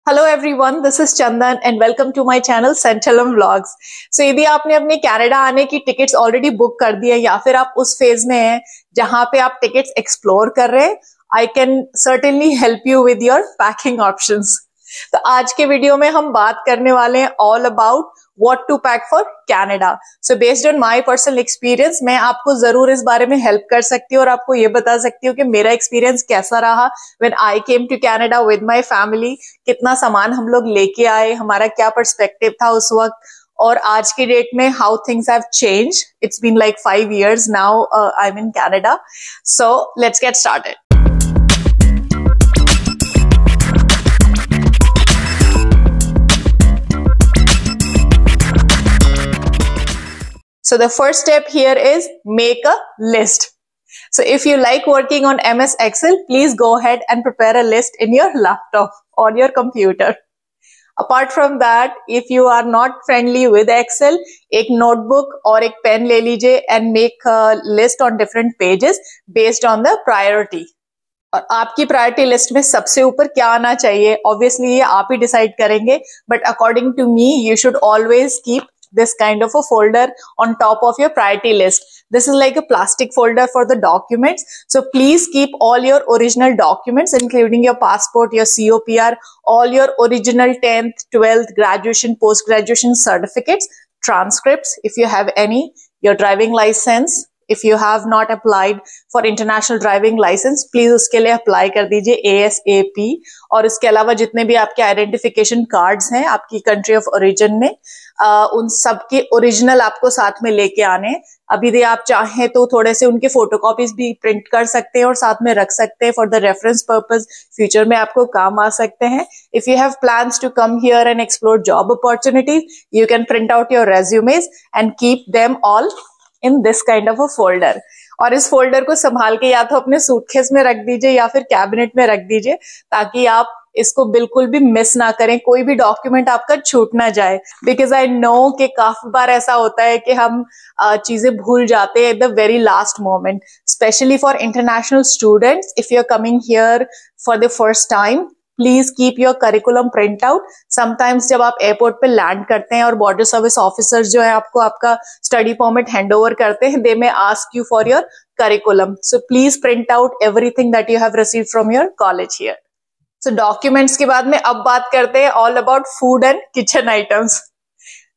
Hello everyone, this is Chandan and welcome to my channel सेंटलम vlogs. So यदि आपने अपने कनाडा आने की टिकट्स ऑलरेडी बुक कर दी है या फिर आप उस फेज में हैं जहां पे आप टिकट्स एक्सप्लोर कर रहे हैं, I can certainly help you with your packing options. तो आज के वीडियो में हम बात करने वाले हैं all about what to pack for Canada. So based on my personal experience मैं आपको जरूर इस बारे में हेल्प कर सकती हूँ और आपको ये बता सकती हूँ कि मेरा एक्सपीरियंस कैसा रहा when I came to Canada with my family. कितना सामान हम लोग लेके आए, हमारा क्या पर्सपेक्टिव था उस वक्त, और आज की डेट में how things have change. It's been like 5 years now I am in Canada. So let's get started. So the first step here is make a list. So if you like working on MS Excel, please go ahead and prepare a list in your laptop or your computer. Apart from that, if you are not friendly with Excel, एक notebook और एक pen ले लीजिए and make a list on different pages based on the priority. और आपकी priority list में सबसे ऊपर क्या आना चाहिए, ऑब्वियसली ये आप ही डिसाइड करेंगे, but according to me you should always keep this kind of a folder on top of your priority list. This is like a plastic folder for the documents. So please keep all your original documents, including your passport, your COPR, all your original 10th, 12th, graduation, post-graduation certificates, transcripts, if you have any, your driving license. If you have not applied for international driving license, please उसके लिए apply कर दीजिए ASAP। और इसके अलावा जितने भी आपके आइडेंटिफिकेशन कार्ड्स हैं आपकी कंट्री ऑफ ओरिजिन में, उन सब के ओरिजिनल आपको साथ में लेके आने। अभी भी आप चाहें तो थोड़े से उनके फोटोकॉपीज भी प्रिंट कर सकते हैं और साथ में रख सकते हैं for the reference purpose, future में आपको काम आ सकते हैं। If you have plans to come here and explore job opportunities, you can print out your resumes and keep them all in this kind of a folder. और इस folder को संभाल के या तो अपने सूटकेस में रख दीजिए या फिर कैबिनेट में रख दीजिए, ताकि आप इसको बिल्कुल भी मिस ना करें, कोई भी डॉक्यूमेंट आपका छूट ना जाए। बिकॉज आई नो कि काफी बार ऐसा होता है कि हम चीजें भूल जाते हैं at the very last moment, specially for international students. If you are coming here for the first time, please keep your curriculum print out. Sometimes जब आप एयरपोर्ट पे लैंड करते हैं और बॉर्डर सर्विस ऑफिसर्स जो है आपको आपका स्टडी परमिट हैंड ओवर करते हैं, they may ask you for your curriculum. So please print out everything that you have received from your college here. So documents के बाद में अब बात करते हैं all about food and kitchen items.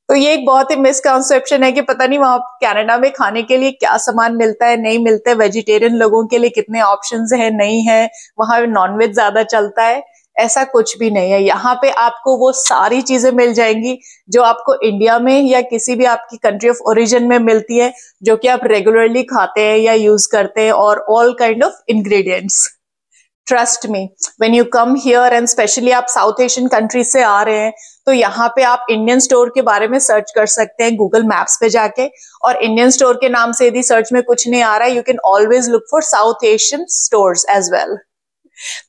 तो ये एक बहुत ही मिसकंसेप्शन है कि पता नहीं वहां कनाडा में खाने के लिए क्या सामान मिलता है, नहीं मिलता है, वेजिटेरियन लोगों के लिए कितने ऑप्शंस है, नहीं है, वहां नॉनवेज ज्यादा चलता है। ऐसा कुछ भी नहीं है। यहाँ पे आपको वो सारी चीजें मिल जाएंगी जो आपको इंडिया में या किसी भी आपकी कंट्री ऑफ ओरिजिन में मिलती है, जो कि आप रेगुलरली खाते हैं या यूज करते हैं, और all kind of ingredients. Trust me, when you come here and specially आप साउथ एशियन कंट्रीज से आ रहे हैं, तो यहाँ पे आप इंडियन स्टोर के बारे में सर्च कर सकते हैं गूगल मैप्स पे जाके, और इंडियन स्टोर के नाम से यदि सर्च में कुछ नहीं आ रहा है, you can always look for south Asian stores as well.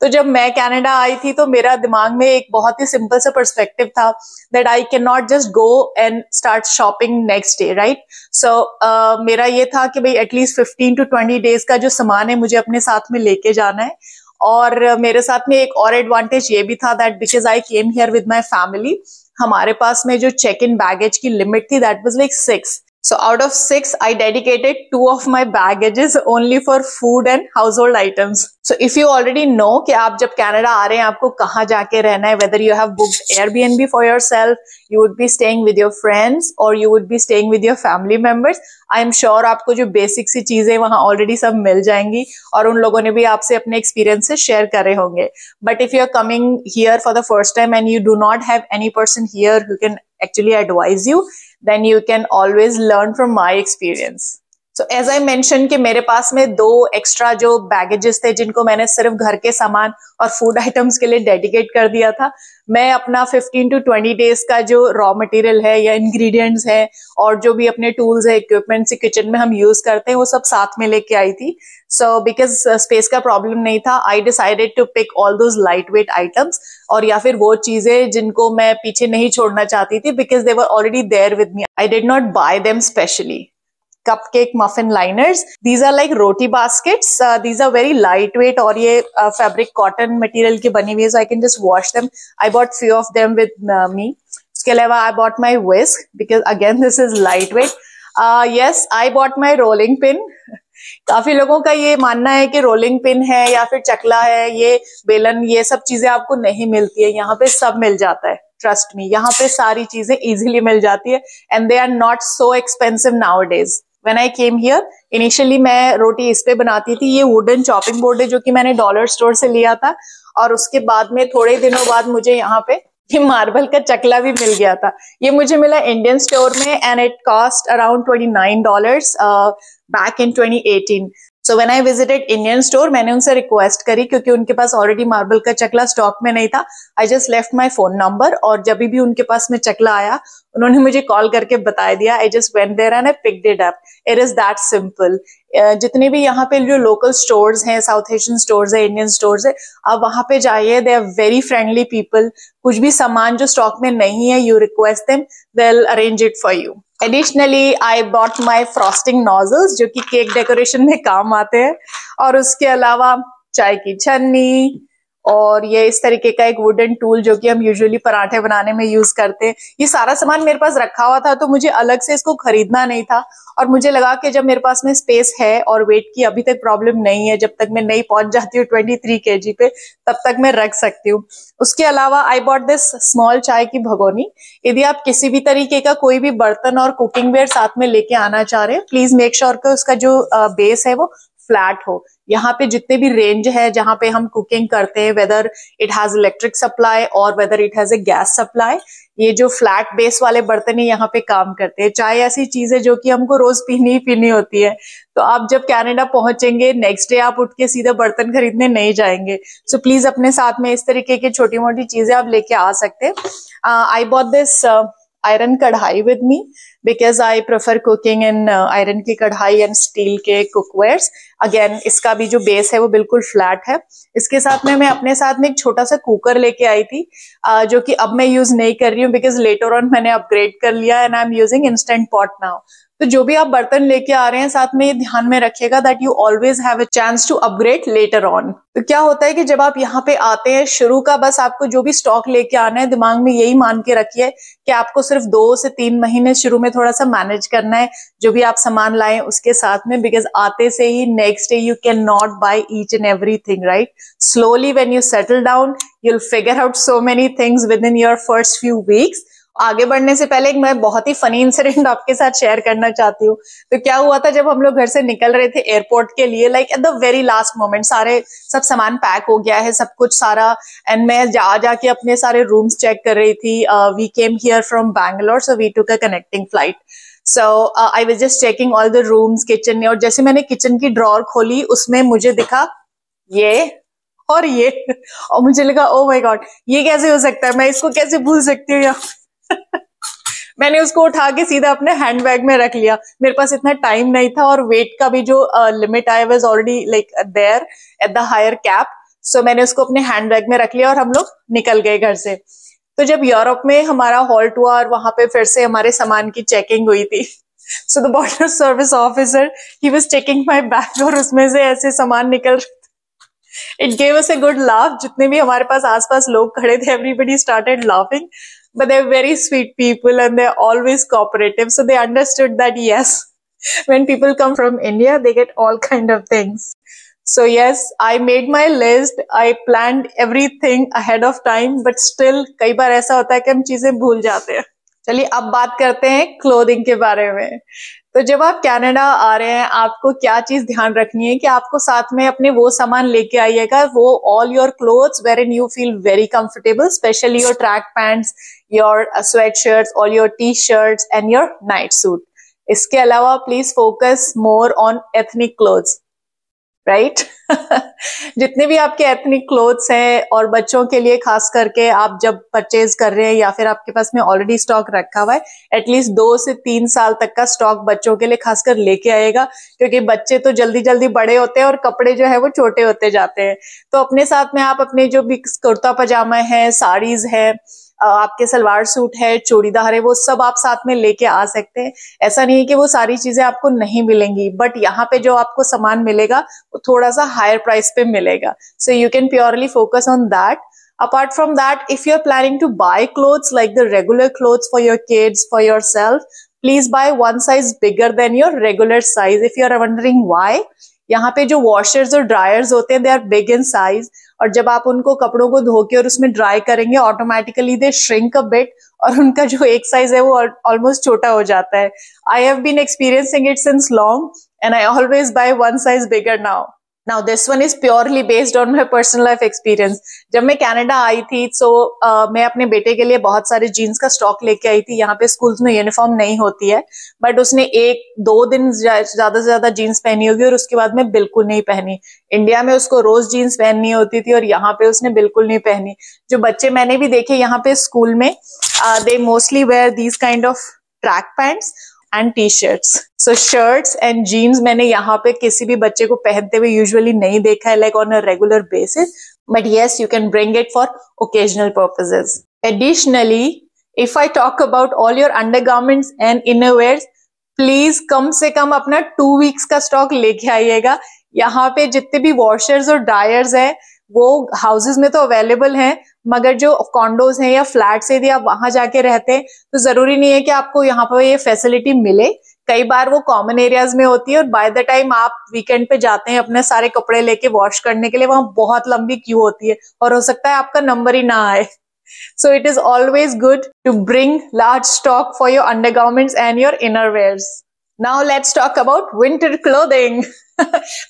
तो जब मैं कनाडा आई थी तो मेरा दिमाग में एक बहुत ही सिंपल सा पर्सपेक्टिव था that I can not just go and start shopping next day, right. So मेरा ये था कि भाई एटलीस्ट 15 to 20 डेज का जो सामान है मुझे अपने साथ में लेके जाना है। और मेरे साथ में एक और एडवांटेज ये भी था that because I came here with my family, हमारे पास में जो चेक इन बैगेज की लिमिट थी that was like 6। So out of 6, I dedicated 2 of my baggages only for food and household items. So if you already know कि आप जब Canada आ रहे हैं आपको कहाँ जाके रहना है, whether you have booked Airbnb for yourself, you would be staying with your friends or you would be staying with your family members, I am sure आपको जो बेसिक सी चीजें वहाँ ऑलरेडी सब मिल जाएंगी और उन लोगों ने भी आपसे अपने एक्सपीरियंसेस शेयर करे होंगे। But if you are coming here for the first time and you do not have any person here who can actually advise you, then you can always learn from my experience. So as I mentioned कि मेरे पास में 2 extra जो baggages थे जिनको मैंने सिर्फ घर के सामान और फूड आइटम्स के लिए डेडिकेट कर दिया था। मैं अपना 15 to 20 डेज का जो रॉ मटेरियल है या इंग्रेडिएंट्स है और जो भी अपने टूल्स है, इक्विपमेंट्स किचन में हम यूज करते हैं, वो सब साथ में लेके आई थी। सो बिकॉज स्पेस का प्रॉब्लम नहीं था, I decided to pick all those light weight items, और या फिर वो चीजें जिनको मैं पीछे नहीं छोड़ना चाहती थी because they were already there with me, I did not buy them specially. cupcake muffin liners. These are like roti baskets. These are very lightweight और ये fabric cotton material की बनी हुई है, so I can just wash them. I bought few of them with me. उसके अलावा I bought my whisk because again this is lightweight. Yes, I bought my rolling pin. काफी लोगों का ये मानना है कि रोलिंग पिन है या फिर चकला है, ये बेलन, ये सब चीजें आपको नहीं मिलती है. यहाँ पे सब मिल जाता है. ट्रस्ट मी, यहाँ पे सारी चीजें इजीली मिल जाती है and they are not so expensive nowadays. When I came here, initially मैं रोटी इस पे बनाती थी. ये वुडन चॉपिंग बोर्ड है जो कि मैंने डॉलर स्टोर से लिया था, और उसके बाद में थोड़े दिनों बाद मुझे यहाँ पे ये मार्बल का चकला भी मिल गया था. ये मुझे मिला इंडियन स्टोर में and it cost around $29 back in 2018. So when I visited Indian store, मैंने उनसे रिक्वेस्ट करी क्योंकि उनके पास ऑलरेडी मार्बल का चकला स्टॉक में नहीं था. I just left my phone number और जब भी उनके पास में चकला आया उन्होंने मुझे कॉल करके बता दिया. I just went there and I picked it up. It is that simple. जितने भी यहाँ पे जो लोकल स्टोर्स हैं, साउथ एशियन स्टोर्स है, इंडियन स्टोर्स है, आप वहां पे जाइए. They are very friendly people. कुछ भी सामान जो स्टॉक में नहीं है, you request them, they will arrange it for you. Additionally I bought my frosting nozzles जो कि केक डेकोरेशन में काम आते हैं, और उसके अलावा चाय की छन्नी, और ये इस तरीके का एक वुडन टूल जो कि हम यूजुअली पराठे बनाने में यूज करते हैं. ये सारा सामान मेरे पास रखा हुआ था, तो मुझे अलग से इसको खरीदना नहीं था, और मुझे लगा कि जब मेरे पास में स्पेस है और वेट की अभी तक प्रॉब्लम नहीं है, जब तक मैं नहीं पहुंच जाती हूँ 23 kg पे, तब तक मैं रख सकती हूँ. उसके अलावा आई बॉट दिस स्मॉल चाय की भगोनी. यदि आप किसी भी तरीके का कोई भी बर्तन और कुकिंग वेयर साथ में लेके आना चाह रहे हैं, प्लीज मेक श्योर कि उसका जो बेस है वो फ्लैट हो. यहाँ पे जितने भी रेंज है जहाँ पे हम कुकिंग करते हैं, whether it has electric supply और whether it has a gas supply, ये जो फ्लैट बेस वाले बर्तन है यहाँ पे काम करते हैं. चाय ऐसी चीज है जो कि हमको रोज पीनी ही पीनी होती है, तो आप जब कनाडा पहुंचेंगे नेक्स्ट डे आप उठ के सीधे बर्तन खरीदने नहीं जाएंगे. सो प्लीज अपने साथ में इस तरीके की छोटी मोटी चीजें आप लेके आ सकते हैं. आई बॉट दिस आयरन कढ़ाई with me because I prefer cooking in iron की कढ़ाई एंड स्टील के कुकवेयर्स. अगेन इसका भी जो बेस है वो बिल्कुल फ्लैट है. इसके साथ में मैं अपने साथ में एक छोटा सा कुकर लेके आई थी, जो कि अब मैं यूज नहीं कर रही हूँ बिकॉज लेटर ऑन मैंने अपग्रेड कर लिया and I am using instant pot now. तो जो भी आप बर्तन लेके आ रहे हैं साथ में ये ध्यान में रखिएगा that you always have a chance to upgrade later on. तो क्या होता है कि जब आप यहाँ पे आते हैं, शुरू का बस आपको जो भी स्टॉक लेके आना है, दिमाग में यही मान के रखिए कि आपको सिर्फ 2 से 3 महीने शुरू में थोड़ा सा मैनेज करना है जो भी आप सामान लाएं उसके साथ में, बिकॉज आते से ही next day you can not buy each and everything, right. Slowly when you settle down you will figure out so many things within your first few weeks. आगे बढ़ने से पहले एक मैं बहुत ही फनी इंसिडेंट आपके साथ शेयर करना चाहती हूँ. तो क्या हुआ था, जब हम लोग घर से निकल रहे थे एयरपोर्ट के लिए, like eight the very last moment, सब सामान पैक हो गया है, सब कुछ सारा, एंड मैं जाके अपने सारे रूम्स चेक कर रही थी. We came here from Bangalore, so we took a connecting flight. So I was just checking all the rooms, kitchen, और जैसे मैंने किचन की ड्रॉर खोली उसमें मुझे दिखा ये और ये, और मुझे लगा ओ माय गॉड ये कैसे हो सकता है, मैं इसको कैसे भूल सकती हूँ यार. मैंने उसको उठा के सीधा अपने हैंडबैग में रख लिया. मेरे पास इतना टाइम नहीं था और वेट का भी जो limit I was already like there at the higher cap. So मैंने उसको अपने हैंडबैग में रख लिया और हम लोग निकल गए घर से. तो जब यूरोप में हमारा हॉल्ट हुआ और वहां पे फिर से हमारे सामान की चेकिंग हुई थी, so the border service officer he was checking my bag और उसमें से ऐसे सामान निकल रहे थे. It gave us a good laugh. जितने भी हमारे पास आसपास लोग खड़े थे, everybody started laughing. But they're very sweet people and they're always cooperative. So they understood that yes, when people come from India, they get all kind of things. So yes, I made my list. I planned everything ahead of time, but still कई बार ऐसा होता है कि हम चीजें भूल जाते हैं. चलिए अब बात करते हैं क्लोथिंग के बारे में. तो जब आप कनाडा आ रहे हैं, आपको क्या चीज ध्यान रखनी है कि आपको साथ में अपने वो सामान लेके आइएगा, वो all your clothes where in you feel very comfortable, specially your track pants, your sweat shirts, all your T shirts and your night suit. इसके अलावा please focus more on ethnic clothes, right. जितने भी आपके ethnic clothes हैं और बच्चों के लिए खास करके आप जब परचेज कर रहे हैं या फिर आपके पास में ऑलरेडी स्टॉक रखा हुआ है, एटलीस्ट 2 से 3 साल तक का स्टॉक बच्चों के लिए खासकर लेके आएगा, क्योंकि बच्चे तो जल्दी जल्दी बड़े होते हैं और कपड़े जो है वो छोटे होते जाते हैं. तो अपने साथ में आप अपने जो भी कुर्ता पजामा है, साड़ीज है, आपके सलवार सूट है, चूड़ीदार है, वो सब आप साथ में लेके आ सकते हैं। ऐसा नहीं है कि वो सारी चीजें आपको नहीं मिलेंगी, बट यहाँ पे जो आपको सामान मिलेगा वो थोड़ा सा हायर प्राइस पे मिलेगा। सो you can purely focus on that. Apart from that, if you're planning to buy clothes like the regular clothes for your kids, for yourself, please buy one size bigger than your regular size. If you're wondering why, यहाँ पे जो washers और dryers होते हैं, they are big in size, और जब आप उनको कपड़ों को धो के और उसमें ड्राई करेंगे, automatically they shrink a bit, और उनका जो एक साइज है वो ऑलमोस्ट छोटा हो जाता है. I have been experiencing it since long and I always buy one size bigger now. Now this one is purely based on my personal life experience. जब मैं कनाडा आई थी मैं अपने बेटे के लिए बहुत सारे जीन्स का स्टॉक लेके आई थी. यहाँ पे स्कूल्स में यूनिफॉर्म नहीं होती है, बट उसने 1-2 दिन ज्यादा से ज्यादा जीन्स पहनी होगी और उसके बाद में बिल्कुल नहीं पहनी. इंडिया में उसको रोज जीन्स पहननी होती थी और यहाँ पे उसने बिल्कुल नहीं पहनी. जो बच्चे मैंने भी देखे यहाँ पे स्कूल में, they mostly wear these kind of track pants and T shirts. So shirts and jeans मैंने यहाँ पे किसी भी बच्चे को पहनते हुए यूजुअली नहीं देखा है, like on a regular basis, but yes you can bring it for occasional purposes. Additionally, if I talk about all your undergarments and innerwears, please कम से कम अपना 2 वीक्स का स्टॉक लेके आइएगा. यहाँ पे जितने भी वॉशर्स और ड्रायर्स हैं वो हाउसेज में तो अवेलेबल हैं, मगर जो कॉन्डोज हैं या फ्लैट्स यदि आप वहां जाके रहते हैं तो जरूरी नहीं है कि आपको यहाँ पर ये फैसिलिटी मिले. कई बार वो कॉमन एरियाज में होती है और बाय द टाइम आप वीकेंड पे जाते हैं अपने सारे कपड़े लेके वॉश करने के लिए, वहां बहुत लंबी क्यू होती है और हो सकता है आपका नंबर ही ना आए. So it is always good to bring large stock for your undergarments and your innerwears. Now let's talk about winter clothing.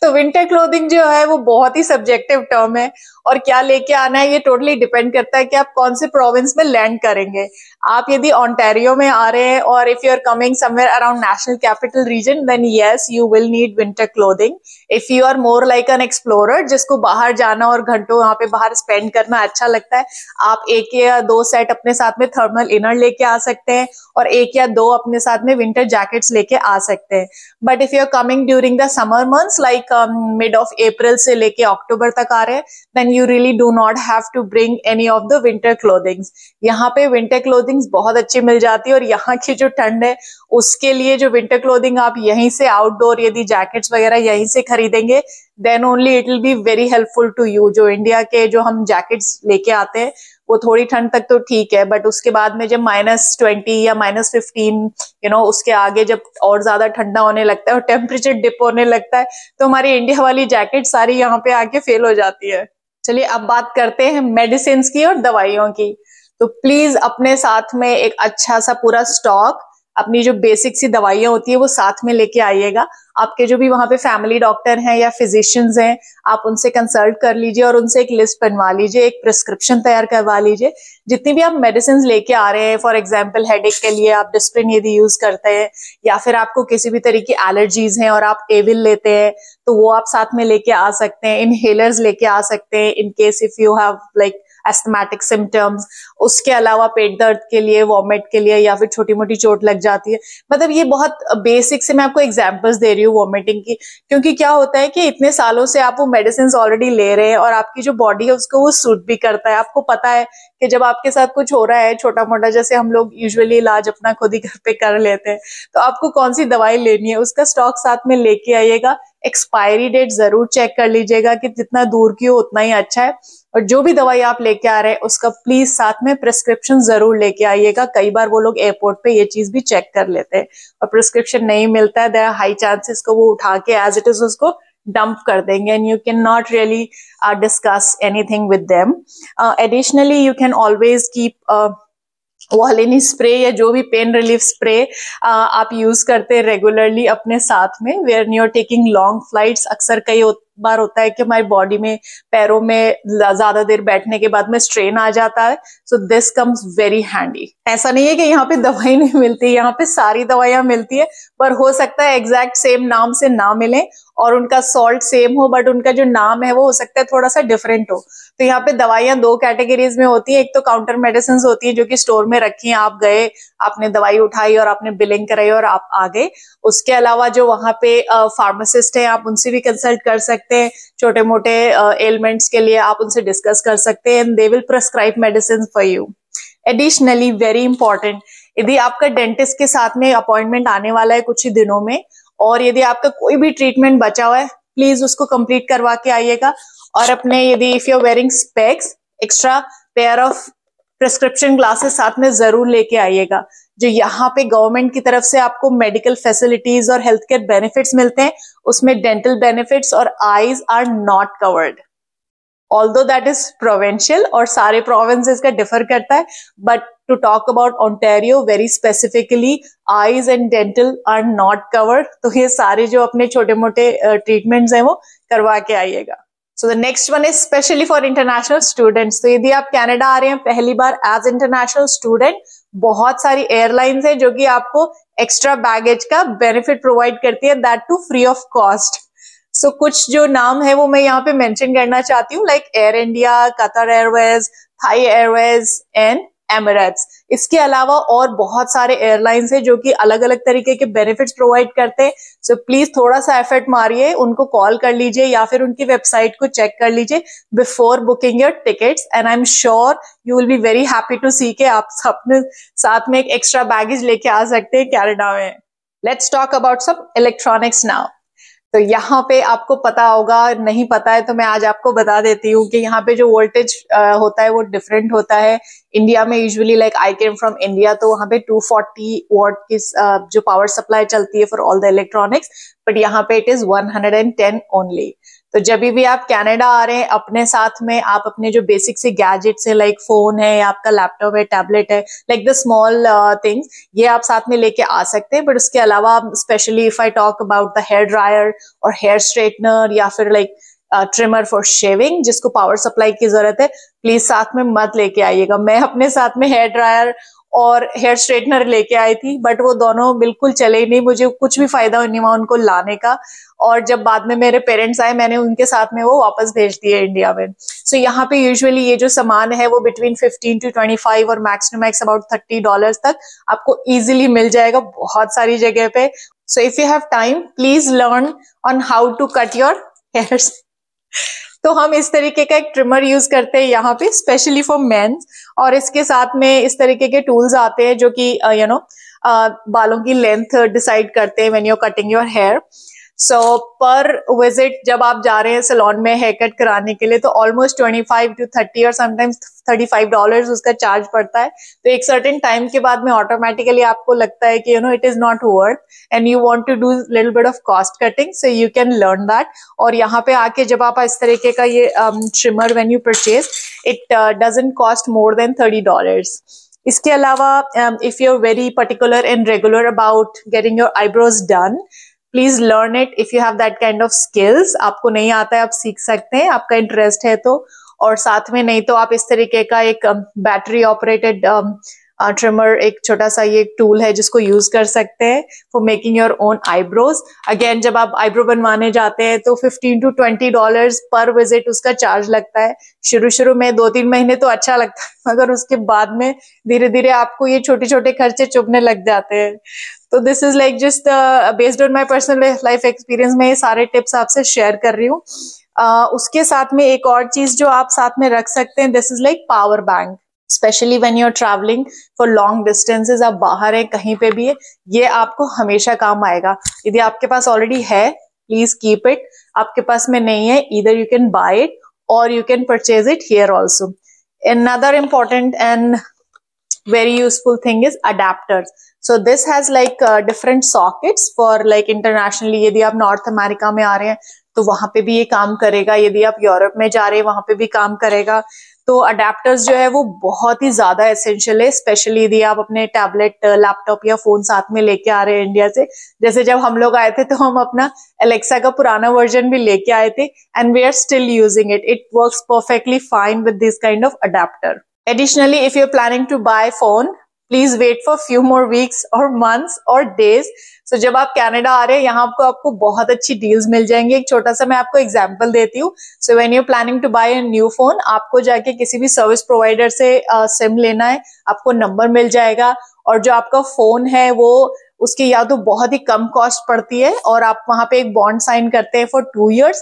तो विंटर क्लोथिंग जो है वो बहुत ही सब्जेक्टिव टर्म है, और क्या लेके आना है ये टोटली डिपेंड करता है कि आप कौन से प्रोविंस में लैंड करेंगे. आप यदि ओंटारियो में आ रहे हैं और if you are coming somewhere around national capital region, then yes you will need winter clothing. If you are more like an explorer जिसको बाहर जाना और घंटों वहां पे बाहर स्पेंड करना अच्छा लगता है, आप 1 या 2 सेट अपने साथ में थर्मल इनर लेके आ सकते हैं और 1 या 2 अपने साथ में विंटर जैकेट्स लेके आ सकते हैं. But if you are coming during the summer months like mid of April से लेके अक्टूबर तक आ रहे हैं, then you really do not have to bring any of the winter clothings. यहाँ पे winter clothings बहुत अच्छी मिल जाती है, और यहाँ की जो ठंड है उसके लिए जो winter clothing आप यहीं से आउटडोर यदि जैकेट्स वगैरह यहीं से खरीदेंगे, then only it will be very helpful to you. जो इंडिया के जो हम जैकेट्स लेके आते हैं वो थोड़ी ठंड तक तो ठीक है, बट उसके बाद में जब -20 या -15 उसके आगे जब और ज्यादा ठंडा होने लगता है और टेम्परेचर डिप होने लगता है, तो हमारी इंडिया वाली जैकेट सारी यहाँ पे आके फेल हो जाती है. चलिए अब बात करते हैं मेडिसिन की और दवाइयों की. तो प्लीज अपने साथ में एक अच्छा सा पूरा स्टॉक, अपनी जो बेसिक सी दवाइयां होती है वो साथ में लेके आइएगा. आपके जो भी वहां पे फैमिली डॉक्टर हैं या फिजिशियंस हैं, आप उनसे कंसल्ट कर लीजिए और उनसे एक लिस्ट बनवा लीजिए, एक प्रिस्क्रिप्शन तैयार करवा लीजिए. जितनी भी आप मेडिसिन लेके आ रहे हैं, फॉर एग्जांपल हेडेक के लिए आप डिस्प्रिन यदि यूज करते हैं, या फिर आपको किसी भी तरह की एलर्जीज हैं और आप एविल लेते हैं, तो वो आप साथ में लेके आ सकते हैं. इनहेलर्स लेके आ सकते हैं in case if you have like asthmatic symptoms. उसके अलावा पेट दर्द के लिए, वॉमिट के लिए, या फिर छोटी मोटी चोट लग जाती है. मतलब ये बहुत बेसिक से मैं आपको एग्जांपल्स दे रही हूँ वॉमिटिंग की, क्योंकि क्या होता है कि इतने सालों से आप वो मेडिसिन ऑलरेडी ले रहे हैं और आपकी जो बॉडी है उसको वो सूट भी करता है. आपको पता है कि जब आपके साथ कुछ हो रहा है छोटा मोटा, जैसे हम लोग यूजुअली इलाज अपना खुद ही घर पे कर लेते हैं, तो आपको कौन सी दवाई लेनी है उसका स्टॉक साथ में लेके आइएगा. एक्सपायरी डेट जरूर चेक कर लीजिएगा कि जितना दूर की हो उतना ही अच्छा है. और जो भी दवाई आप लेके आ रहे हैं उसका प्लीज साथ में प्रिस्क्रिप्शन जरूर लेके आइएगा. कई बार वो लोग एयरपोर्ट पे ये चीज भी चेक कर लेते हैं और प्रिस्क्रिप्शन नहीं मिलता है, देयर आर हाई चांसेस को वो उठा के एज इट इज उसको डंप कर देंगे, and you can not really discuss anything with them. Additionally you can always keep Volini spray या जो भी पेन रिलीफ स्प्रे आप यूज करते हैं रेगुलरली अपने साथ में where you are taking long flights. अक्सर कई बार होता है कि हमारी बॉडी में, पैरों में ज्यादा देर बैठने के बाद में स्ट्रेन आ जाता है, so this comes very handy. ऐसा नहीं है कि यहाँ पे दवाई नहीं मिलती, यहाँ पे सारी दवाइयां मिलती है, पर हो सकता है एग्जैक्ट सेम नाम से ना मिले और उनका सॉल्ट सेम हो, बट उनका जो नाम है वो हो सकता है थोड़ा सा डिफरेंट हो. तो यहाँ पे दवाइयां 2 कैटेगरीज में होती है. एक तो काउंटर मेडिसिन होती है जो कि स्टोर में रखी है, आप गए, आपने दवाई उठाई और आपने बिलिंग कराई और आप आ गए. उसके अलावा जो वहां पे फार्मासिस्ट है आप उनसे भी कंसल्ट कर सकते हैं. छोटे मोटे एलिमेंट्स के लिए आप उनसे डिस्कस कर सकते हैं, and they will prescribe medicine for you. Additionally very important, यदि आपका डेंटिस्ट के साथ में अपॉइंटमेंट आने वाला है कुछ ही दिनों में, और यदि आपका कोई भी ट्रीटमेंट बचा हुआ है, प्लीज उसको कंप्लीट करवा के आइएगा। और अपने यदि if you are wearing specs, extra pair of prescription glasses साथ में जरूर लेके आइएगा। जो यहाँ पे गवर्नमेंट की तरफ से आपको मेडिकल फैसिलिटीज और हेल्थ केयर बेनिफिट्स मिलते हैं, उसमें डेंटल बेनिफिट्स और eyes are not covered, although that is provincial और सारे प्रोविंसेस का डिफर करता है, but to talk about Ontario very specifically, eyes and dental are not covered. तो ये सारे जो अपने छोटे मोटे ट्रीटमेंट्स हैं वो करवा के आइएगा। So the next one is specially for international students. तो यदि आप कनाडा आ रहे हैं पहली बार एज इंटरनेशनल स्टूडेंट, बहुत सारी एयरलाइंस है जो कि आपको एक्स्ट्रा बैगेज का बेनिफिट प्रोवाइड करती है, that too free of cost. So कुछ जो नाम है वो मैं यहाँ पे मेंशन करना चाहती हूँ, like Air India, Qatar Airways, Thai Airways and Emirates. इसके अलावा और बहुत सारे एयरलाइंस है जो कि अलग अलग तरीके के बेनिफिट्स प्रोवाइड करते हैं। सो प्लीज थोड़ा सा एफर्ट मारिए, उनको कॉल कर लीजिए या फिर उनकी वेबसाइट को चेक कर लीजिए before booking your tickets, and I am sure you will be very happy to see के आप अपने साथ में एक एक्स्ट्रा बैगेज लेके आ सकते हैं कनाडा में। Let's talk about some electronics now. तो यहाँ पे आपको पता होगा, नहीं पता है तो मैं आज आपको बता देती हूँ कि यहाँ पे जो वोल्टेज होता है वो डिफरेंट होता है। इंडिया में usually, like I came from India, तो वहाँ पे 240 वॉट की जो पावर सप्लाई चलती है for all the electronics, but यहाँ पे इट इज 110 ओनली। तो जब भी आप कनाडा आ रहे हैं, अपने साथ में आप अपने जो बेसिक से गैजेट्स है, लाइक फोन है, आपका लैपटॉप है, टैबलेट है, लाइक द स्मॉल थिंग्स, ये आप साथ में लेके आ सकते हैं। बट उसके अलावा specially if I talk about the hair dryer और हेयर स्ट्रेटनर या फिर लाइक ट्रिमर फॉर शेविंग जिसको पावर सप्लाई की जरूरत है, प्लीज साथ में मत लेके आइएगा। मैं अपने साथ में हेयर ड्रायर और हेयर स्ट्रेटनर लेके आई थी, बट वो दोनों बिल्कुल चले ही नहीं, मुझे कुछ भी फायदा नहीं हुआ उनको लाने का। और जब बाद में मेरे पेरेंट्स आए, मैंने उनके साथ में वो वापस भेज दिए इंडिया में। सो यहाँ पे यूजुअली ये जो सामान है वो बिटवीन 15 to 25 और मैक्स टू मैक्स अबाउट $30 तक आपको इजिली मिल जाएगा बहुत सारी जगह पे। So if you have time, please learn on how to cut your hairs. तो हम इस तरीके का एक ट्रिमर यूज करते हैं यहाँ पे स्पेशली फॉर मेंस, और इसके साथ में इस तरीके के टूल्स आते हैं जो कि बालों की लेंथ डिसाइड करते हैं when you are cutting your hair. So पर विजिट जब आप जा रहे हैं सैलून में हेयर कट कराने के लिए, तो ऑलमोस्ट 25 to 30 और समटाइम्स $35 उसका चार्ज पड़ता है। तो एक सर्टेन टाइम के बाद में ऑटोमेटिकली आपको लगता है कि it is not worth and you want to do little bit of cost cutting, so you can learn that. और यहाँ पे आके जब आप इस तरीके का ये trimmer when you purchase, it doesn't cost more than $30। इसके अलावा if you are very particular and regular about getting your eyebrows done, please learn it if you have that kind of skills. आपको नहीं आता है, आप सीख सकते हैं, आपका इंटरेस्ट है तो। और साथ में नहीं तो आप इस तरीके का एक बैटरी ऑपरेटेड ट्रिमर, एक छोटा सा ये टूल है जिसको यूज कर सकते हैं for making your own eyebrows. Again जब आप आईब्रो बनवाने जाते हैं तो $15 to $20 पर विजिट उसका चार्ज लगता है। शुरू में 2-3 महीने तो अच्छा लगता है, मगर उसके बाद में धीरे धीरे आपको ये छोटे छोटे खर्चे चुभने लग जाते हैं। तो this is like just based on my personal life experience, में ये सारे टिप्स आपसे शेयर कर रही हूँ। उसके साथ में एक और चीज जो आप साथ में रख सकते हैं, this is like power bank, specially when you are travelling for long distances, आप बाहर हैं कहीं पे भी है, ये आपको हमेशा काम आएगा। यदि आपके पास ऑलरेडी है, प्लीज कीप इट। आपके पास में नहीं है, either you can buy it और you can purchase it here also. Another important and very useful thing is adapters. So this has like different sockets for like internationally, यदि आप north America में आ रहे हैं तो वहां पे भी ये काम करेगा, यदि आप यूरोप में जा रहे हैं वहां पे भी काम करेगा। तो अडेप्टर्स जो है वो बहुत ही ज्यादा एसेंशियल है, स्पेशली यदि आप अपने टैबलेट, लैपटॉप या फोन साथ में लेके आ रहे हैं इंडिया से। जैसे जब हम लोग आए थे तो हम अपना एलेक्सा का पुराना वर्जन भी लेके आए थे, and we are still using it. It works perfectly fine with this kind of adapter. Additionally, if you're planning to buy phone, please wait for few more weeks or months or days. So जब आप Canada आ रहे हैं, यहाँ आपको बहुत अच्छी deals मिल जाएंगी। एक छोटा सा मैं आपको एग्जांपल देती हूँ। So when you're planning to buy a new phone, आपको जाके किसी भी सर्विस प्रोवाइडर से सिम लेना है, आपको नंबर मिल जाएगा, और जो आपका फोन है वो उसकी या तो बहुत ही कम कॉस्ट पड़ती है और आप वहां पे एक बॉन्ड साइन करते हैं for 2 years,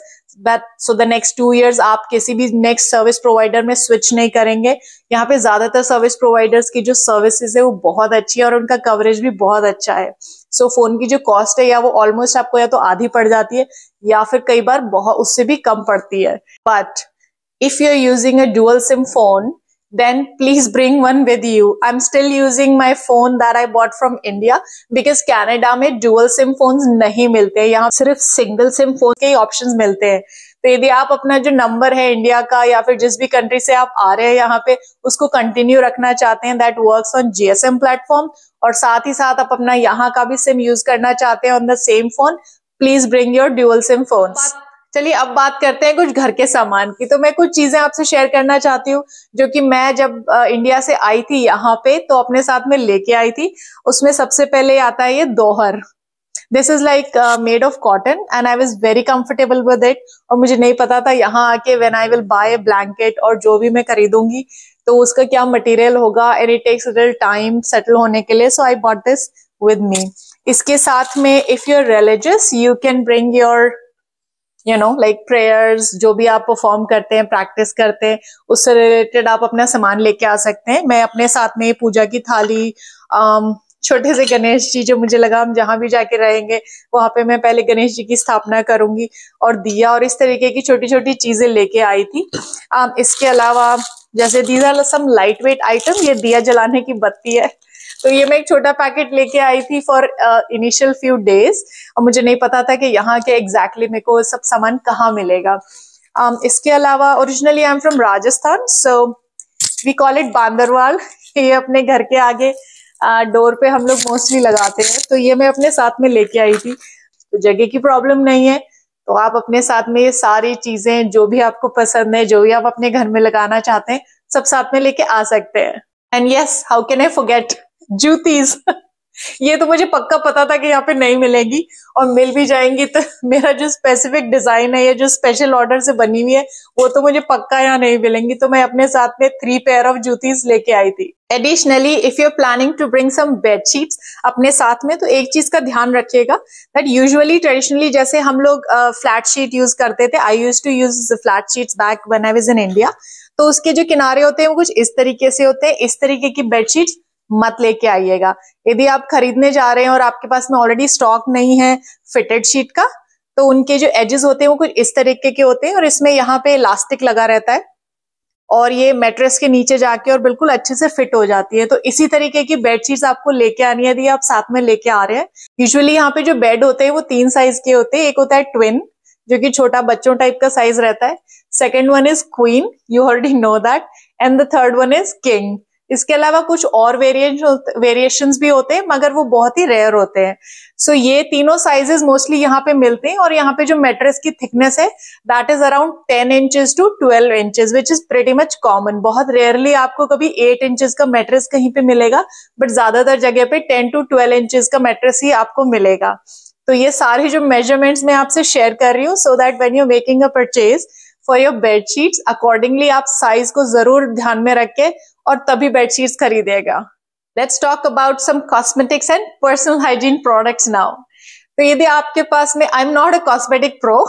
so the next 2 years आप किसी भी नेक्स्ट सर्विस प्रोवाइडर में स्विच नहीं करेंगे। यहाँ पे ज्यादातर सर्विस प्रोवाइडर्स की जो सर्विसेज है वो बहुत अच्छी है और उनका कवरेज भी बहुत अच्छा है। सो फोन की जो कॉस्ट है या वो ऑलमोस्ट आपको या तो आधी पड़ जाती है या फिर कई बार बहुत उससे भी कम पड़ती है। But if you're using a dual SIM phone, then please bring one with you. I'm still using my phone that I bought from India because Canada में dual SIM phones नहीं मिलते, यहाँ सिर्फ सिंगल SIM फोन के ही options मिलते हैं। तो यदि आप अपना जो नंबर है इंडिया का या फिर जिस भी कंट्री से आप आ रहे हैं यहाँ पे उसको कंटिन्यू रखना चाहते हैं, that works on GSM platform, और साथ ही साथ आप अपना यहाँ का भी सिम यूज करना चाहते हैं on the same phone, please bring your dual SIM phones. चलिए अब बात करते हैं कुछ घर के सामान की। तो मैं कुछ चीजें आपसे शेयर करना चाहती हूँ जो कि मैं जब इंडिया से आई थी यहाँ पे तो अपने साथ में लेके आई थी। उसमें सबसे पहले आता है ये दोहर। This is like made of cotton and I was very comfortable with it. और मुझे नहीं पता था यहाँ आके when I will buy blanket और जो भी मैं खरीदूंगी तो उसका क्या मटेरियल होगा, and it takes little time settle होने के लिए। So I bought this with me. इसके साथ में if you are religious you can bring your like prayers, जो भी आप परफॉर्म करते हैं, प्रैक्टिस करते हैं, उससे रिलेटेड आप अपना सामान लेके आ सकते हैं। मैं अपने साथ में पूजा की थाली, छोटे से गणेश जी, जो मुझे लगा हम जहां भी जाके रहेंगे वहां पे मैं पहले गणेश जी की स्थापना करूंगी, और दिया और इस तरीके की छोटी छोटी चीजें लेके आई थी। इसके अलावा जैसे these are some light weight item, ये दिया जलाने की बत्ती है, तो ये मैं एक छोटा पैकेट लेके आई थी फॉर इनिशियल फ्यू डेज, और मुझे नहीं पता था कि यहाँ के एग्जैक्टली मेरे को सब सामान कहाँ मिलेगा। इसके अलावा originally I am from Rajasthan, so we call it bandarwal. ये अपने घर के आगे डोर पे हम लोग मोस्टली लगाते हैं, तो ये मैं अपने साथ में लेके आई थी। तो जगह की प्रॉब्लम नहीं है, तो आप अपने साथ में ये सारी चीजें जो भी आपको पसंद है, जो भी आप अपने घर में लगाना चाहते हैं, सब साथ में लेके आ सकते हैं। And yes, how can I forget juttis. ये तो मुझे पक्का पता था कि यहाँ पे नहीं मिलेगी, और मिल भी जाएंगी तो मेरा जो स्पेसिफिक डिजाइन है या जो स्पेशल ऑर्डर से बनी हुई है वो तो मुझे पक्का यहाँ नहीं मिलेंगी। तो मैं अपने साथ में 3 पेयर ऑफ जूतीज लेके आई थी। Additionally if you are planning to bring some bedsheets अपने साथ में, तो एक चीज का ध्यान रखिएगा दैट यूजुअली ट्रेडिशनली जैसे हम लोग फ्लैट शीट यूज करते थे, I used to use flat sheets back when I was in India, तो उसके जो किनारे होते हैं वो कुछ इस तरीके से होते हैं। इस तरीके की बेडशीट्स मत लेके आइएगा। यदि आप खरीदने जा रहे हैं और आपके पास में ऑलरेडी स्टॉक नहीं है फिटेड शीट का, तो उनके जो एजेस होते हैं वो कुछ इस तरीके के होते हैं, और इसमें यहाँ पे इलास्टिक लगा रहता है और ये मैट्रेस के नीचे जाके और बिल्कुल अच्छे से फिट हो जाती है। तो इसी तरीके की बेडशीट्स आपको लेके आनी है यदि आप साथ में लेके आ रहे हैं। यूजुअली यहाँ पे जो बेड होते हैं वो 3 साइज के होते हैं। एक होता है ट्विन, जो कि छोटा बच्चों टाइप का साइज रहता है। Second one is queen, you already know that, and the third one is king. इसके अलावा कुछ और वेरिएशंस भी होते हैं, मगर वो बहुत ही रेयर होते हैं। सो ये तीनों साइजेस मोस्टली यहाँ पे मिलते हैं, और यहाँ पे जो मैट्रेस की थिकनेस है that is around 10 inches to 12 inches, which is pretty much common. बहुत रेयरली आपको कभी 8 इंचेस का मैट्रेस कहीं पे मिलेगा, बट ज्यादातर जगह पे 10 to 12 इंचेस का मैट्रेस ही आपको मिलेगा। तो ये सारे जो मेजरमेंट्स मैं आपसे शेयर कर रही हूँ, so that when you making a purchase for your bedsheets accordingly आप साइज को जरूर ध्यान में रख के और तभी बेडशीट्स खरीदेगा। Let's talk about some cosmetics and personal hygiene products now. तो यदि आपके पास में, I am not a cosmetic pro,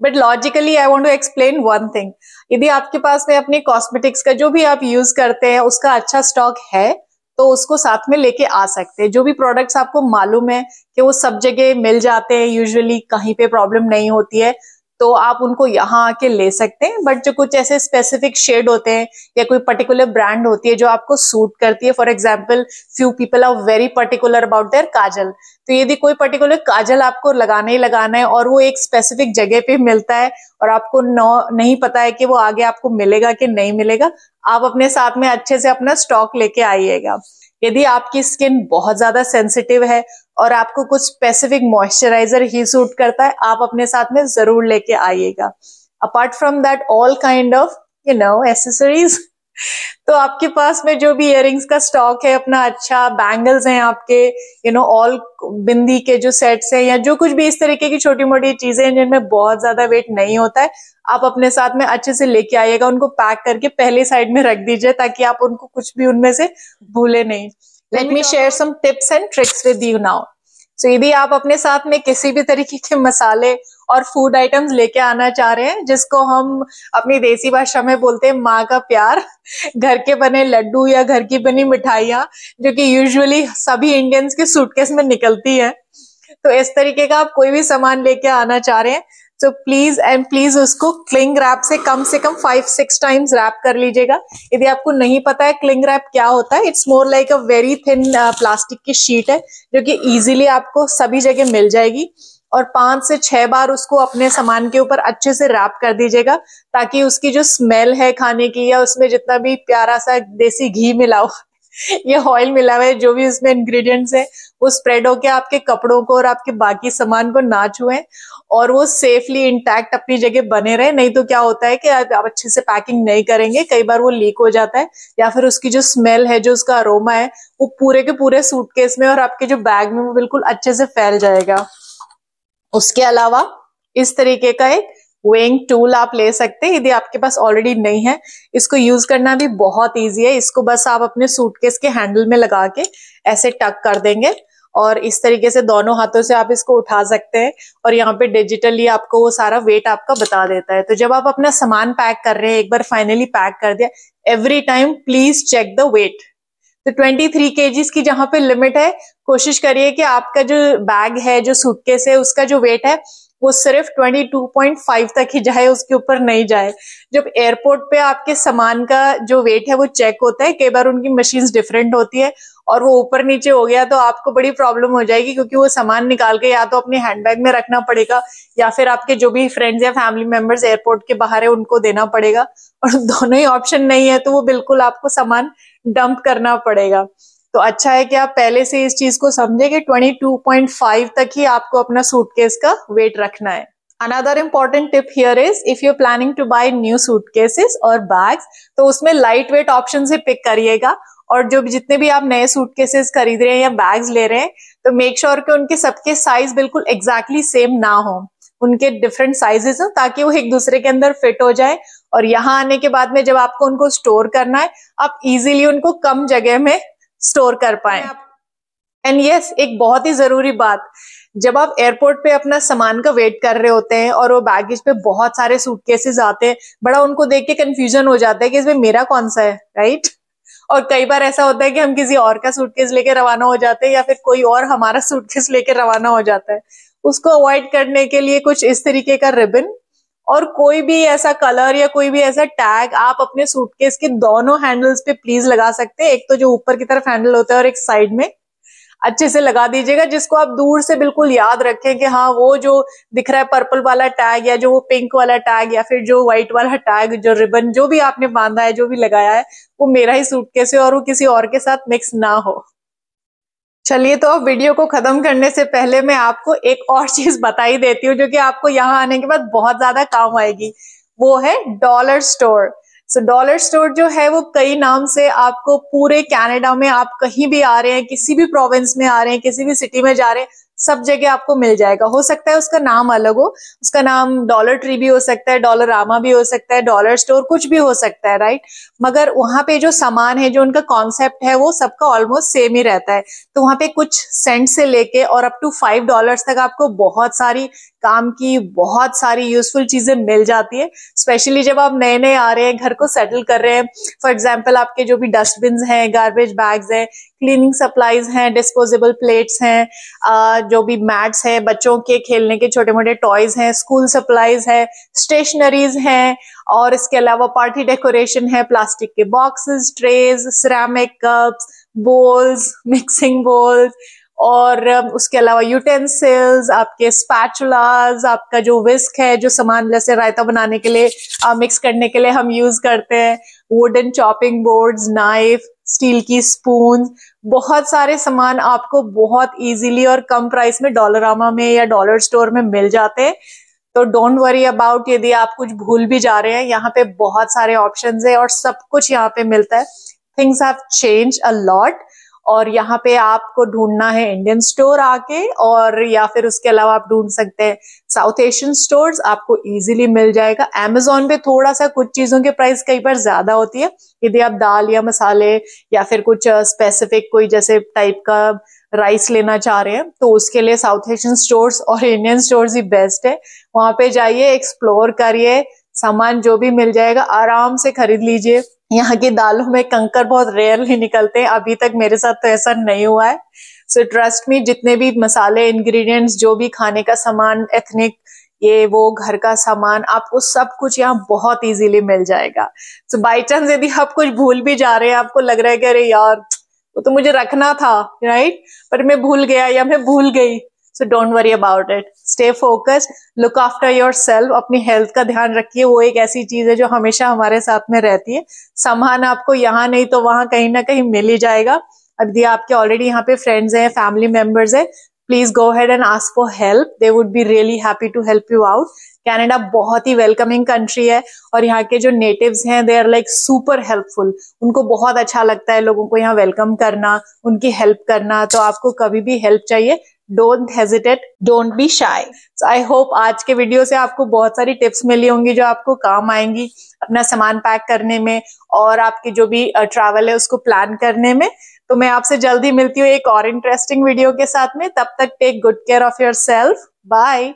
but logically I want to explain one thing. यदि आपके पास में अपनी कॉस्मेटिक्स का जो भी आप यूज करते हैं उसका अच्छा स्टॉक है, तो उसको साथ में लेके आ सकते हैं। जो भी प्रोडक्ट्स आपको मालूम है कि वो सब जगह मिल जाते हैं, यूजुअली कहीं पे प्रॉब्लम नहीं होती है, तो आप उनको यहाँ आके ले सकते हैं। बट जो कुछ ऐसे स्पेसिफिक शेड होते हैं या कोई पर्टिकुलर ब्रांड होती है जो आपको सूट करती है, for example few people are very particular about their kajal, तो यदि कोई पर्टिकुलर काजल आपको लगाना ही लगाना है और वो एक स्पेसिफिक जगह पे मिलता है और आपको नहीं पता है कि वो आगे आपको मिलेगा कि नहीं मिलेगा, आप अपने साथ में अच्छे से अपना स्टॉक लेके आइएगा। यदि आपकी स्किन बहुत ज्यादा सेंसिटिव है और आपको कुछ स्पेसिफिक मॉइस्चराइजर ही सूट करता है, आप अपने साथ में जरूर लेके आइएगा। Apart from that all kind of accessories, तो आपके पास में जो भी इयररिंग्स का स्टॉक है अपना, अच्छा बैंगल्स हैं आपके, ऑल बिंदी के जो सेट्स हैं, या जो कुछ भी इस तरीके की छोटी मोटी चीजें हैं जिनमें बहुत ज्यादा वेट नहीं होता है, आप अपने साथ में अच्छे से लेके आइएगा। उनको पैक करके पहले साइड में रख दीजिए ताकि आप उनको कुछ भी उनमें से भूले नहीं। Let me share some tips and tricks with you now. So यदि आप अपने साथ में किसी भी तरीके के मसाले और फूड आइटम्स लेके आना चाह रहे हैं, जिसको हम अपनी देसी भाषा में बोलते हैं माँ का प्यार, घर के बने लड्डू या घर की बनी मिठाइयाँ, जो कि यूजुअली सभी इंडियंस के सूटकेस में निकलती है, तो इस तरीके का आप कोई भी सामान लेके आना चाह रहे हैं, तो प्लीज उसको क्लिंग रैप से कम 5-6 टाइम्स रैप कर लीजिएगा। यदि आपको नहीं पता है क्लिंग रैप क्या होता है, it's more like a very thin plastic की शीट है, जो कि इजीली आपको सभी जगह मिल जाएगी। और 5 से 6 बार उसको अपने सामान के ऊपर अच्छे से रैप कर दीजिएगा, ताकि उसकी जो स्मेल है खाने की, या उसमें जितना भी प्यारा सा देसी घी मिला हुआ ये ऑयल मिला हुआ है, जो भी उसमें इंग्रेडिएंट्स है, वो स्प्रेड होके आपके कपड़ों को और आपके बाकी सामान को ना छुए, और वो सेफली इंटैक्ट अपनी जगह बने रहे। नहीं तो क्या होता है कि आप अच्छे से पैकिंग नहीं करेंगे, कई बार वो लीक हो जाता है, या फिर उसकी जो स्मेल है, जो उसका अरोमा है, वो पूरे के पूरे सूटकेस में और आपके जो बैग में वो बिल्कुल अच्छे से फैल जाएगा। उसके अलावा इस तरीके का एक वेइंग टूल आप ले सकते हैं, यदि आपके पास ऑलरेडी नहीं है। इसको यूज करना भी बहुत इजी है। इसको बस आप अपने सूटकेस के हैंडल में लगा के ऐसे टक कर देंगे, और इस तरीके से दोनों हाथों से आप इसको उठा सकते हैं, और यहाँ पे डिजिटली आपको वो सारा वेट आपका बता देता है। तो जब आप अपना सामान पैक कर रहे हैं, एक बार फाइनली पैक कर दिया, every time please check the weight. तो 23 kgs की जहां पे लिमिट है, कोशिश करिए कि आपका जो बैग है, जो सूटकेस है, उसका जो वेट है वो सिर्फ 22.5 तक ही जाए, उसके ऊपर नहीं जाए। जब एयरपोर्ट पे आपके सामान का जो वेट है वो चेक होता है, कई बार उनकी मशीन्स डिफरेंट होती है, और वो ऊपर नीचे हो गया तो आपको बड़ी प्रॉब्लम हो जाएगी, क्योंकि वो सामान निकाल के या तो अपने हैंडबैग में रखना पड़ेगा, या फिर आपके जो भी फ्रेंड्स या फैमिली मेंबर्स एयरपोर्ट के बाहर है उनको देना पड़ेगा, और दोनों ही ऑप्शन नहीं है तो वो बिल्कुल आपको सामान डंप करना पड़ेगा। तो अच्छा है कि आप पहले से इस चीज को समझे कि 22.5 तक ही आपको अपना सूटकेस का वेट रखना है। Another important tip here is if you're planning to buy new suitcases or bags, तो उसमें लाइट वेट ऑप्शन से पिक करिएगा, और जो जितने भी आप नए सूटकेसेस खरीद रहे हैं या बैग्स ले रहे हैं, तो मेक श्योर कि उनके सबके साइज बिल्कुल एग्जैक्टली सेम ना हो, उनके डिफरेंट साइजेस हो, ताकि वो एक दूसरे के अंदर फिट हो जाए। और यहाँ आने के बाद में जब आपको उनको स्टोर करना है, आप इजीली उनको कम जगह में स्टोर कर पाए। एंड यस, एक बहुत ही जरूरी बात, जब आप एयरपोर्ट पे अपना सामान का वेट कर रहे होते हैं और वो बैगेज पे बहुत सारे सूटकेसेस आते हैं, बड़ा उनको देख के कंफ्यूजन हो जाता है कि इसमें मेरा कौन सा है, राइट? और कई बार ऐसा होता है कि हम किसी और का सूटकेस लेके रवाना हो जाते हैं, या फिर कोई और हमारा सूटकेस लेके रवाना हो जाता है। उसको अवॉइड करने के लिए कुछ इस तरीके का रिबन और कोई भी ऐसा कलर या कोई भी ऐसा टैग आप अपने सूटकेस के दोनों हैंडल्स पे प्लीज लगा सकते हैं। एक तो जो ऊपर की तरफ हैंडल होता है और एक साइड में अच्छे से लगा दीजिएगा, जिसको आप दूर से बिल्कुल याद रखें कि हाँ, वो जो दिख रहा है पर्पल वाला टैग, या जो वो पिंक वाला टैग, या फिर जो व्हाइट वाला टैग, जो रिबन जो भी आपने बांधा है, जो भी लगाया है, वो मेरा ही सूटकेस है और वो किसी और के साथ मिक्स ना हो। चलिए, तो अब वीडियो को खत्म करने से पहले मैं आपको एक और चीज बता ही देती हूँ, जो कि आपको यहाँ आने के बाद बहुत ज्यादा काम आएगी। वो है डॉलर स्टोर। सो डॉलर स्टोर जो है वो कई नाम से आपको पूरे कनाडा में, आप कहीं भी आ रहे हैं, किसी भी प्रोविंस में आ रहे हैं, किसी भी सिटी में जा रहे हैं, सब जगह आपको मिल जाएगा। हो सकता है उसका नाम अलग हो, उसका नाम डॉलर ट्री भी हो सकता है, डॉलर रामा भी हो सकता है, डॉलर स्टोर कुछ भी हो सकता है, राइट? मगर वहां पे जो सामान है, जो उनका कॉन्सेप्ट है, वो सबका ऑलमोस्ट सेम ही रहता है। तो वहां पे कुछ सेंट से लेके और अप टू $5 तक आपको बहुत सारी काम की, बहुत सारी यूजफुल चीजें मिल जाती है, स्पेशली जब आप नए नए आ रहे हैं, घर को सेटल कर रहे हैं। फॉर एग्जाम्पल, आपके जो भी डस्टबिन हैं, गार्बेज बैग्स हैं, क्लीनिंग सप्लाईज हैं, डिस्पोजेबल प्लेट्स हैं, जो भी मैट्स हैं, बच्चों के खेलने के छोटे मोटे टॉयज हैं, स्कूल सप्लाईज है, स्टेशनरीज हैं, और इसके अलावा पार्टी डेकोरेशन है, प्लास्टिक के boxes, trays, ceramic cups, bowls, mixing bowls, और उसके अलावा यूटेंसिल्स, आपके स्पैचुलास, आपका जो विस्क है, जो सामान जैसे रायता बनाने के लिए, मिक्स करने के लिए हम यूज करते हैं, wooden chopping boards, knife, steel की स्पून, बहुत सारे सामान आपको बहुत इजीली और कम प्राइस में डॉलरामा में या डॉलर स्टोर में मिल जाते हैं। तो डोंट वरी अबाउट यदि आप कुछ भूल भी जा रहे हैं, यहाँ पे बहुत सारे ऑप्शंस है और सब कुछ यहाँ पे मिलता है। Things have changed a lot, और यहाँ पे आपको ढूंढना है इंडियन स्टोर आके, और या फिर उसके अलावा आप ढूंढ सकते हैं साउथ एशियन स्टोर्स, आपको इजीली मिल जाएगा। Amazon पे थोड़ा सा कुछ चीजों के प्राइस कई बार ज्यादा होती है, यदि आप दाल या मसाले या फिर कुछ स्पेसिफिक कोई जैसे टाइप का राइस लेना चाह रहे हैं, तो उसके लिए साउथ एशियन स्टोर्स और इंडियन स्टोर्स ही बेस्ट है। वहां पे जाइए, एक्सप्लोर करिए, सामान जो भी मिल जाएगा आराम से खरीद लीजिए। यहाँ की दालों में कंकर बहुत रेयरली निकलते हैं, अभी तक मेरे साथ तो ऐसा नहीं हुआ है। सो ट्रस्ट मी, जितने भी मसाले, इंग्रेडिएंट्स, जो भी खाने का सामान, एथनिक ये वो घर का सामान, आपको सब कुछ यहाँ बहुत इजीली मिल जाएगा। सो बाई चांस यदि आप कुछ भूल भी जा रहे हैं, आपको लग रहा है कि अरे यार वो तो मुझे रखना था, राइट, पर मैं भूल गया या मैं भूल गई, so don't worry about it. Stay focused, look after yourself, अपनी हेल्थ का ध्यान रखिए। वो एक ऐसी चीज है जो हमेशा हमारे साथ में रहती है। सामान आपको यहाँ नहीं तो वहां कहीं ना कहीं मिल ही जाएगा। यदि आपके ऑलरेडी यहाँ पे फ्रेंड्स हैं, फैमिली मेंबर्स हैं, please go ahead and ask for help, they would be really happy to help you out. Canada बहुत ही वेलकमिंग कंट्री है और यहाँ के जो नेटिव्स हैं they are like super helpful. उनको बहुत अच्छा लगता है लोगों को यहाँ वेलकम करना, उनकी हेल्प करना। तो आपको कभी भी हेल्प चाहिए, don't hesitate, don't be shy. So I hope आज के वीडियो से आपको बहुत सारी टिप्स मिली होंगी जो आपको काम आएंगी अपना सामान पैक करने में और आपकी जो भी ट्रैवल है उसको प्लान करने में। तो मैं आपसे जल्दी मिलती हूँ एक और इंटरेस्टिंग वीडियो के साथ में। तब तक take good care of yourself. Bye.